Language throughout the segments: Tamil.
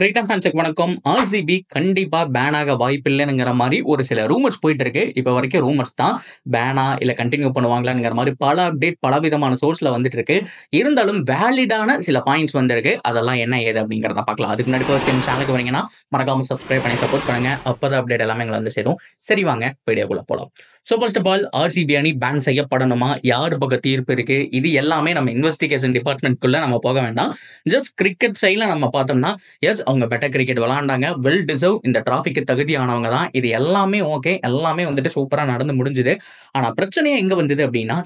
கிரிக்கெட் ஃபேன்ஸுக்கு வணக்கம். ஆர்சிபி கண்டிப்பா பேன் ஆக வாய்ப்பில்லைங்கிற மாதிரி ஒரு சில ரூமர்ஸ் போயிட்டு இருக்கு. இப்போ வரைக்கும் ரூமர்ஸ் தான். பேனா இல்ல கண்டினியூ பண்ணுவாங்களாங்கிற மாதிரி பல அப்டேட் பல விதமான சோர்ஸ்ல வந்துட்டு இருக்கு. இருந்தாலும் வேலிடான சில பாயிண்ட்ஸ் வந்திருக்கு. அதெல்லாம் என்ன ஏது அப்படிங்கிறத பார்க்கலாம். அதுக்கு முன்னாடி ஃபர்ஸ்ட் டைம் சேனலுக்கு வரீங்கன்னா மறக்காம சப்ஸ்கிரைப் பண்ணி சப்போர்ட் பண்ணுங்க. அப்பதான் அப்டேட் எல்லாமே எங்களை வந்து சேரும். சரி வாங்க வீடியோக்குள்ள போலாம். So first of all RCB அணி பேன் செய்யப்படணுமா, யார் பக்கம் தீர்ப்பு இருக்கு, இது எல்லாமே நம்ம இன்வெஸ்டிகேஷன் டிபார்ட்மெண்ட்குள்ள நம்ம போக வேண்டாம். ஜஸ்ட் கிரிக்கெட் சைட்ல நம்ம பார்த்தோம்னா எஸ் அவங்க பெட்டர் கிரிக்கெட் விளையாண்டாங்க, வெல் டிசர்வ், இந்த டிராஃபிக்கு தகுதியானவங்க தான். இது எல்லாமே ஓகே, எல்லாமே வந்துட்டு சூப்பராக நடந்து முடிஞ்சுது. ஆனால் பிரச்சனையே எங்கே வந்தது அப்படின்னா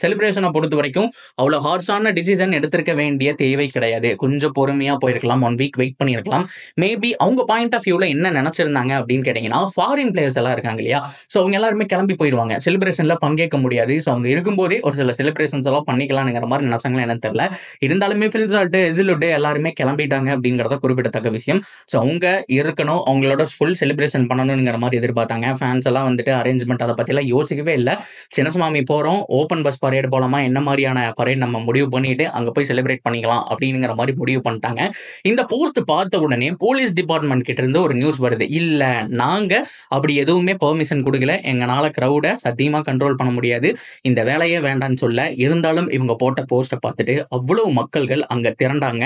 செலிப்ரேஷனை பொறுத்த வரைக்கும் அவ்வளோ ஹார்ஷான டிசிஷன் எடுத்திருக்க வேண்டிய தேவை கிடையாது. கொஞ்சம் பொறுமையாக போயிருக்கலாம், 1 வீக் வெயிட் பண்ணியிருக்கலாம். மேபி அவங்க பாயிண்ட் ஆஃப் வியூவில் என்ன நினச்சிருந்தாங்க அப்படின்னு கேட்டிங்கன்னா, ஃபாரின் பிளேயர்ஸ் எல்லாம் இருக்காங்க இல்லையா, ஸோ அவங்க எல்லாருமே கிளம்பி போயிடுவாங்க, செலிப்ரேஷனில் பங்கேற்க முடியாது. ஸோ அவங்க இருக்கும்போதே ஒரு சில செலிப்ரேஷன்ஸ் எல்லாம் பண்ணிக்கலாம்ங்கிற மாதிரி நினைச்சாங்களா என்னன்னு தெரியல. இருந்தாலுமே ஃபில்சால்ட்டு எசிலுட்டு எல்லாருமே கிளம்பிட்டாங்க அப்படிங்கிறத குறிப்பிடத்தக்க விஷயம். ஸோ அவங்க இருக்கணும், அவங்களோட ஃபுல் செலிப்ரேஷன் பண்ணணுங்கிற மாதிரி எதிர்பார்த்தாங்க. ஃபேன்ஸ் எல்லாம் வந்துட்டு அரேஞ்ச்மெண்ட் அதை பற்றிலாம் யோசிக்கவே இல்லை. சின்னசுவாமி போகிறோம், ஓப்பன் பஸ் பரேடு போலாமா, என்ன மாதிரியான பரேட் நம்ம முடிவு பண்ணிட்டு அங்கே போய் செலிப்ரேட் பண்ணிக்கலாம் அப்படிங்கிற மாதிரி முடிவு பண்ணிட்டாங்க. இந்த போஸ்ட் பார்த்த உடனே போலீஸ் டிபார்ட்மெண்ட் கிட்ட இருந்து ஒரு நியூஸ் வருது, இல்லை நாங்கள் அப்படி எதுவுமே பெர்மிஷன் கொடுக்கல, எங்களால் க்ரௌடை சத்தியமாக கண்ட்ரோல் பண்ண முடியாது, இந்த வேலையே வேண்டான்னு சொல்ல. இருந்தாலும் இவங்க போட்ட போஸ்ட்டை பார்த்துட்டு அவ்வளவு மக்கள்கள் அங்கே திரண்டாங்க.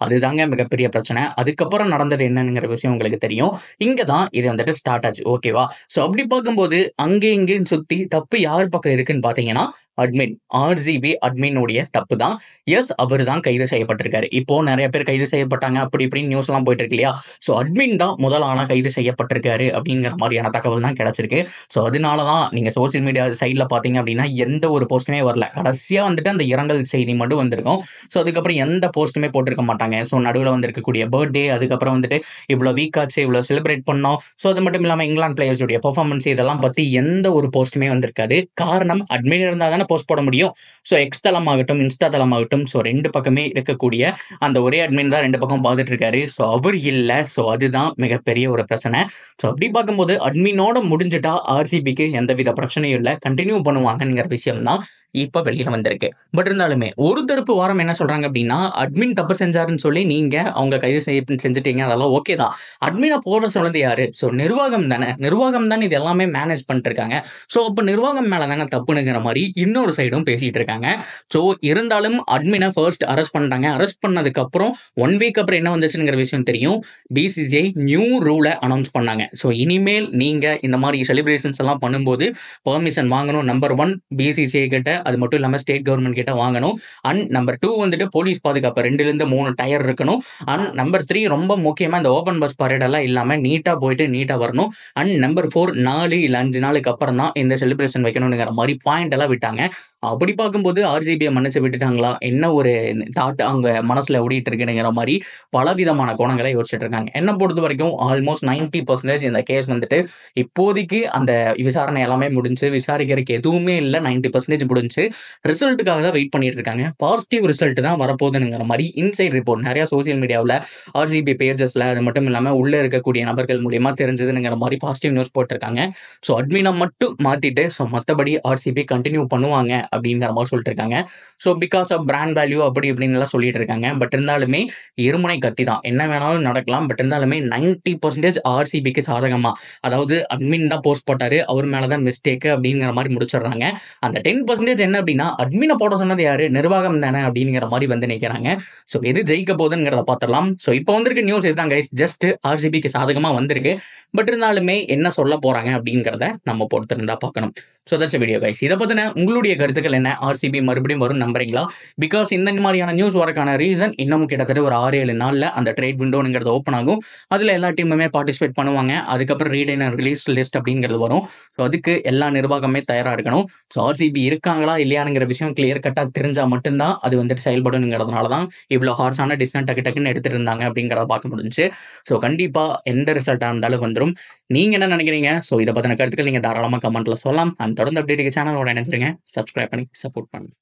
அதுதாங்க மிகப்பெரிய பிரச்சனை. அதுக்கப்புறம் நடந்தது என்னங்கிற விஷயம் உங்களுக்கு தெரியும். இங்கே தான் இது வந்துட்டு ஸ்டார்ட் ஆச்சு, ஓகேவா? ஸோ அப்படி பார்க்கும்போது அங்கே இங்கேயும் சுற்றி தப்பு யார் பக்கம் இருக்குன்னு பார்த்தீங்கன்னா அட்மின், ஆர்சிபி அட்மினுடைய தப்பு தான். எஸ், அவர் தான் கைது செய்யப்பட்டிருக்காரு. இப்போ நிறைய பேர் கைது செய்யப்பட்டாங்க அப்படி இப்படின்னு நியூஸ்லாம் போயிட்டு இருக்கு இல்லையா. ஸோ அட்மின் தான் முதல் ஆளாக கைது செய்யப்பட்டிருக்காரு அப்படிங்கிற மாதிரியான தகவல் தான் கிடைச்சிருக்கு. ஸோ அதனால தான் நீங்கள் சோசியல் மீடியா சைடில் பார்த்தீங்க அப்படின்னா எந்த ஒரு போஸ்ட்டுமே வரல. கடைசியாக வந்துட்டு அந்த இரங்கல் செய்தி மட்டும் வந்திருக்கும். ஸோ அதுக்கப்புறம் எந்த போஸ்ட்டுமே போட்டிருக்க மாட்டாங்க. ஸோ நடுவில் வந்திருக்கக்கூடிய பர்த்டே, அதுக்கப்புறம் வந்துட்டு இவ்வளோ வீக் ஆச்சு, இவ்வளோ செலிப்ரேட் பண்ணோம், ஸோ அது மட்டும் இல்லாமல் இங்கிலாந்து பிளேயர்ஸுடைய பெர்ஃபார்மன்ஸ், இதெல்லாம் பற்றி எந்த ஒரு போஸ்ட்டுமே வந்திருக்காது. காரணம் அட்மின் இருந்தால் தானே போஸ்ட் போட முடியும். ஸோ எக்ஸ் தளமாகட்டும், இன்ஸ்டா தளமாகட்டும், ஸோ ரெண்டு பக்கமே இருக்கக்கூடிய அந்த ஒரே அட்மின் தான் ரெண்டு பக்கம் பார்த்துட்டு இருக்காரு. ஸோ அவர் இல்லை. ஸோ அதுதான் மிகப்பெரிய ஒரு பிரச்சனை. ஸோ அப்படி பார்க்கும்போது அட்மினோட முடிஞ்சுட்டா ஆர்சிபிக்கு எந்தவித பிரச்சனையும் இல்லை, கண்டினியூ பண்ணுவாங்கங்கிற விஷயம் தான் இப்போ வெளியில் வந்திருக்கு. பட் இருந்தாலுமே ஒரு தரப்பு வாரம் என்ன சொல்றாங்க அப்படின்னா, அட்மின் தப்பு செஞ்சாருன்னு சொல்லி நீங்க அவங்க கைது செஞ்சுட்டீங்க, அதெல்லாம் ஓகே தான். அட்மினை போட சொன்னது யாரு? ஸோ நிர்வாகம் தானே, நிர்வாகம் தானே இது எல்லாமே மேனேஜ் பண்ணிட்டு இருக்காங்க. ஸோ அப்போ நிர்வாகம் மேலே தானே தப்புனுங்கிற மாதிரி இன்னொரு சைடும் பேசிட்டு இருக்காங்க. ஸோ இருந்தாலும் அட்மினை ஃபர்ஸ்ட் அரெஸ்ட் பண்ணிட்டாங்க. அரெஸ்ட் பண்ணதுக்கு அப்புறம் 1 வீக் அப்புறம் என்ன வந்துச்சுங்கிற விஷயம் தெரியும். பிசிசிஐ நியூ ரூலை அனௌன்ஸ் பண்ணாங்க. ஸோ இனிமேல் நீங்க இந்த மாதிரி செலிப்ரேஷன்ஸ் எல்லாம் பண்ணும்போது பெர்மிஷன் வாங்கணும். நம்பர் 1 பிசிசிஐ கிட்ட, அது மட்டும் இல்லாமல் ஸ்டேட் கவர்மெண்ட் கிட்ட வாங்கணும். அண்ட் நம்பர் 2 வந்துட்டு போலீஸ் பாதுகாப்பு 2-3 டயர் இருக்கணும். அண்ட் நம்பர் 3 ரொம்ப முக்கியமாக இந்த ஓப்பன் பஸ் பரேடெல்லாம் இல்லாமல் நீட்டாக போயிட்டு நீட்டாக வரணும். அண்ட் நம்பர் 4 4 இல்லை 5 நாளுக்கு அப்புறம் தான் இந்த செலிப்ரேஷன் வைக்கணுங்கிற மாதிரி பாயிண்ட் எல்லாம் விட்டாங்க. அப்படி பார்க்கும்போது ஆர்சிபியை மன்னிச்சு விட்டுட்டாங்களா, என்ன ஒரு தாட் அவங்க மனசில் ஓடிட்டு இருக்குங்கிற மாதிரி பலவிதமான கோணங்களை யோசிச்சுட்டு இருக்காங்க. என்ன பொறுத்த வரைக்கும் ஆல்மோஸ்ட் 90% இந்த கேஸ் வந்துட்டு இப்போதைக்கு அந்த விசாரணை எல்லாமே முடிஞ்சு, விசாரிக்கிறதுக்கு எதுவுமே இல்லை, 90% முடிஞ்சு. ரிசல்ட்டுக்காக தான் வெயிட் பண்ணிட்டு இருக்காங்க. பாசிட்டிவ் ரிசல்ட் தான் வரப்போகுதுங்கிற மாதிரி இன்சைட் ரிப்போர்ட் நிறைய சோசியல் மீடியாவில் ஆர்சிபி பேஜஸ்ல, அது மட்டும் இல்லாமல் உள்ள இருக்கக்கூடிய நபர்கள் மூலியமா தெரிஞ்சதுங்கிற மாதிரி பாசிட்டிவ் நியூஸ் போட்டிருக்காங்க. ஸோ அட்மினை மட்டும் மாத்திட்டு ஸோ மற்றபடி ஆர்சிபி கண்டினியூ பண்ணுவாங்க அப்படிங்கிற மாதிரி சொல்லிட்டு இருக்காங்க. So because of brand value அப்படி இப்படின்னு எல்லாம் சொல்லிட்டு இருக்காங்க. பட் இருந்தாலுமே இருமுனை கத்தி தான், என்ன வேணாலும் நடக்கலாம். பட் இருந்தாலுமே 90% ஆர்சிபிக்கு சாதகமா, அதாவது அட்மின் தான் போஸ்ட் போட்டாரு, அவர் மேலதான் மிஸ்டேக் அப்படிங்கிற மாதிரி முடிச்சிடுறாங்க. அந்த 10% என்ன அப்படின்னா அட்மினை போட சொன்னது யாரு, நிர்வாகம் தானே அப்படிங்கிற மாதிரி வந்து நிற்கிறாங்க. ஸோ எது ஜெயிக்க போகுதுங்கிறத பார்த்துடலாம். ஸோ இப்போ வந்திருக்க நியூஸ் இதுதான் கைஸ், ஜஸ்ட் ஆர்சிபிக்கு சாதகமா வந்திருக்கு. பட் இருந்தாலுமே என்ன சொல்ல போறாங்க அப்படிங்கிறத நம்ம பொறுத்திருந்தா பார்க்கணும். So that's video guys. இதை பத்தின உங்களுடைய கருத்துக்கள் என்ன? ஆர்சிபி மறுபடியும் வரும் நம்புறீங்களா? பிகாஸ் இந்த மாதிரியான நியூஸ் வரக்கான ரீசன் இன்னும் கிட்டத்தட்ட ஒரு 6-7 நாளில் அந்த ட்ரேட் விண்டோங்கிறது ஓப்பன் ஆகும். அதில் எல்லா டீமுமே பார்ட்டிசிபேட் பண்ணுவாங்க. அதுக்கப்புறம் ரீட் அண்ட் ரிலீஸ் லிஸ்ட் அப்படிங்கிறது வரும். ஸோ அதுக்கு எல்லா நிர்வாகமே தயாராக இருக்கணும். ஸோ ஆர்சிபி இருக்காங்களா இல்லையாங்கிற விஷயம் கிளியர் கட்டாக தெரிஞ்சால் மட்டும்தான் அது வந்துட்டு செயல்படுங்கிறதுனால தான் இவ்வளோ ஹார்ஸான டிசிஷன் டக்குன்னு எடுத்துட்டு இருந்தாங்க அப்படிங்கிறத பார்க்க முடிஞ்சு. ஸோ கண்டிப்பாக எந்த ரிசல்ட்டாக இருந்தாலும் வந்துடும். நீங்கள் என்ன நினைக்கிறீங்க? ஸோ இதை பற்றின கருத்துக்கள் நீங்கள் தாராளமாக கமெண்ட்டில் சொல்லலாம். அண்ட் தொடர்ந்து அப்டேட்டுக்கு சேனலோட இணைஞ்சிருங்க, சப்ஸ்கிரைப் பண்ணி சப்போர்ட் பண்ணுங்க.